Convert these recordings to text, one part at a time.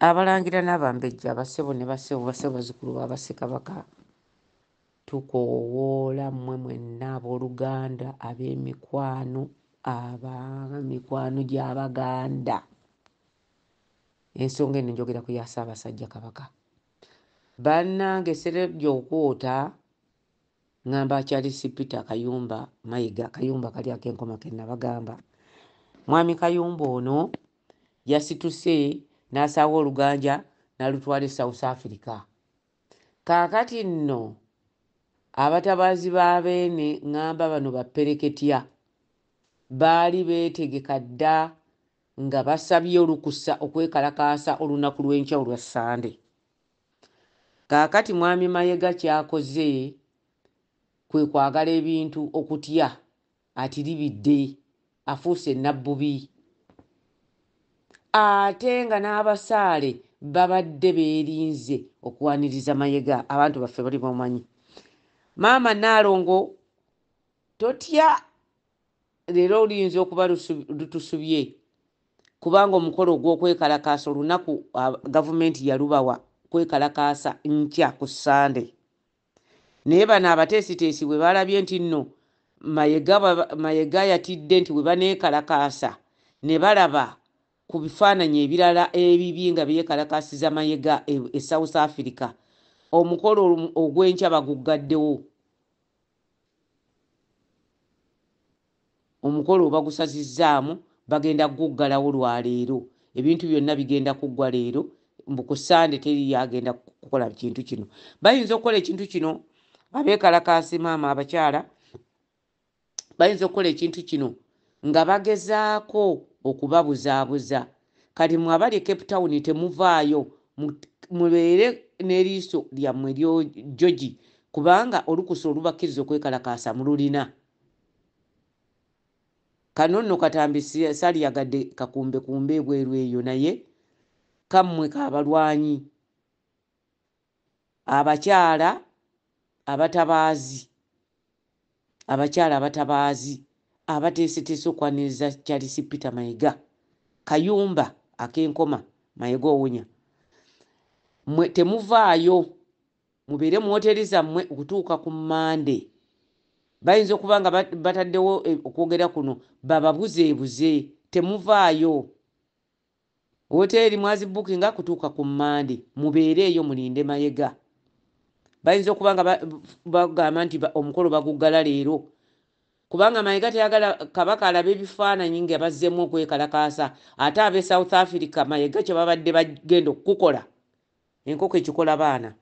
Abalangira n'abambejja abasebo ne basebo bazukulu b'Abassekabaka tukoowoola mmwe mwenna abooluganda ab'emikwano ab'emikwano gy'Abaganda. Ensonga eno njogera ku ya Ssaabasajja Kabaka. Bannange Serejja okwota ngamba akyali Peter Kayumba Mayiga, Kayumba kali ak'enkoma ke nabagamba. Mwami Kayumba ono yasituse n'asaawa oluganja n'alutwala South Africa. Kaakati nno abatabaazi b'Abeene ngamba bano bapereketya baali beetegeka dda nga basabye olukusa okwekalakaasa olunaku lw'enkya olwa Sande. Kaakati mwami Mayiga kyakoze kwe kwagala ebintu okutya atiribidde afuuse nabbubi. Ate nga n'abasaale babadde beerinze okuwaniriza Mayiga. Abantu baffe bali bamanyi. Maama Naalongo totya, leero oluyinza okuba lutusubye kubanga omukolo gw'okwekalakaasa olunaku gavumenti yalubawa kwekalakaasa nkya ku Sande. Naye bano abateesiteesi bwe balabye nti nno Mayiga yatidde nti bwe baneekalakaasa ne balaba ku bifaananyi ebirala ebibi nga byekalakaasiza Mayiga e South Africa, omukolo ogw'enkya baguggaddewo. Omukolo bagusazizzaamu bagenda kuguggalawo lwaleero. Ebintu byonna bigenda kuggwa leero, mbu ku Sande teri yagenda kukola kintu kino. Bayinza okukola ekintu kino abeekalakaasi maama abakyala, bayinza okukola ekintu kino nga bagezaako okubabuzaabuza. Kati mwe abali e Cape Town temuvaayo, mubeere n'eriiso lyammwe lyojogi kubanga olukusa olubakkiriza okwekalakaasa mululina. Kano nno Katambi saliyagadde kakumbekumbe ebweru eyo, naye kammwe kaabalwanyi abakyala abatabaazi abateeseteese okwaniriza Charles Peter Mayiga, Kayumba ak'enkoma, Mayiga owunya. Mwe temuvaayo, mubeere mu woteri zammwe okutuuka ku Mande. Bayinza okuba nga bataddewo okwogera kuno bababuzeebuze, temuvaayo. Woteri mwazibukinga kutuuka ku Mande, mubeereeyo mulinde Mayiga. Bayinza okuba nga bagamba nti omukolo baguggala leero kubanga Mayiga teyagala Kabaka alabe ebifaananyi nga bazzeemu okwekalakaasa. Ate ab'e South Africa Mayiga kye babadde bagenda okukola enkoko ekikola baana.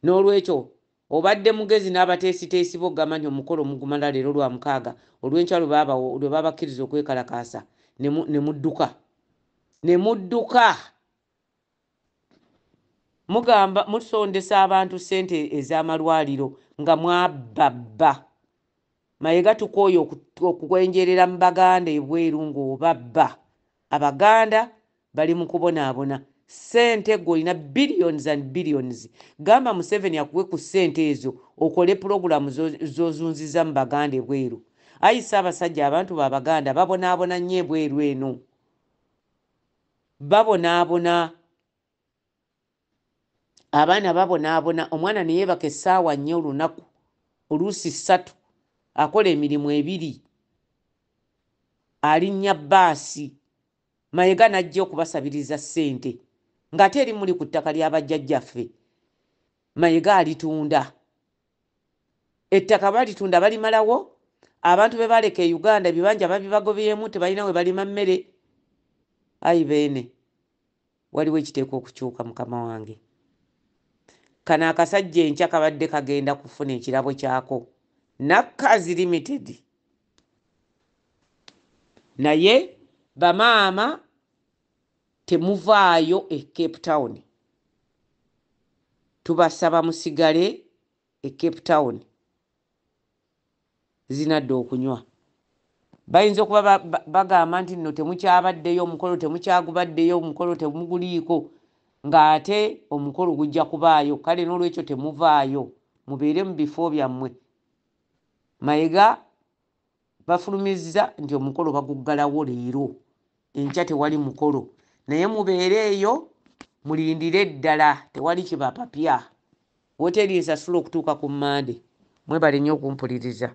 N'olwekyo obadde mugezi n'abateesiteesi bo gamanyi omukolo mugumala leero lwa mukaaga olw'enkya lwe babakkiriza okwekalakaasa ne mudduka. Mugamba musondesa abantu ssente ez'amalwaliro nga mwababba. Mayiga tukooye okwenjerera mu Baganda ebweru ng'obabba. Abaganda bali mu kubonaabona. Ssente gw'olina billions and billions. Gamba Museveni akuwe ku ssente ezo okole pulogulamu z'ozunziza mu Baganda ebweru. Ayi Ssaabasajja, abantu b'Abaganda babonaabona nnyo ebweru eno. Babonaabona. Abaana babonaabona. Omwana ne yeebaka essaawa 4 olunaku, oluusi 3, akola emirimu 2. Alinnya bbaasi. Mayiga n'ajja okubasabiriza ssente. Ng'ate eri muli ku ttaka lya bajjajjaffe. Mayiga alitunda. Ettaka balitunda balimalawo. Abantu be baleka e Uganda ebibanja babibagobyemu, tebalina we balima mmere. Ayi Beene, waliwo ekiteekwa okukyuka mukama wange. Kano akasajja enkya kabadde kagenda kufuna ekirabo kyako. Nakkazi Limited. Naye bamaama temuvaayo e Cape Town. Tubasaba musigale e Cape Town. Zinadde okunywa. Bayinza okuba bagamba nti nno temukyabaddeyo, omukolo temukyagubaddeyo, omukolo temuguliiko, ng'ate omukolo gujja kubaayo. Kale n'olwekyo temuvaayo, mubeere mu bifo byammwe. Mayiga bafulumizza nti omukolo baguggalawo leero. Enkya tewali mukolo. naye mubeere eyo mulindire eddala, tewali kibapapya. Woteeri nsasula okutuuka ku Mmande. Mwebale nnyo okumpuliriza.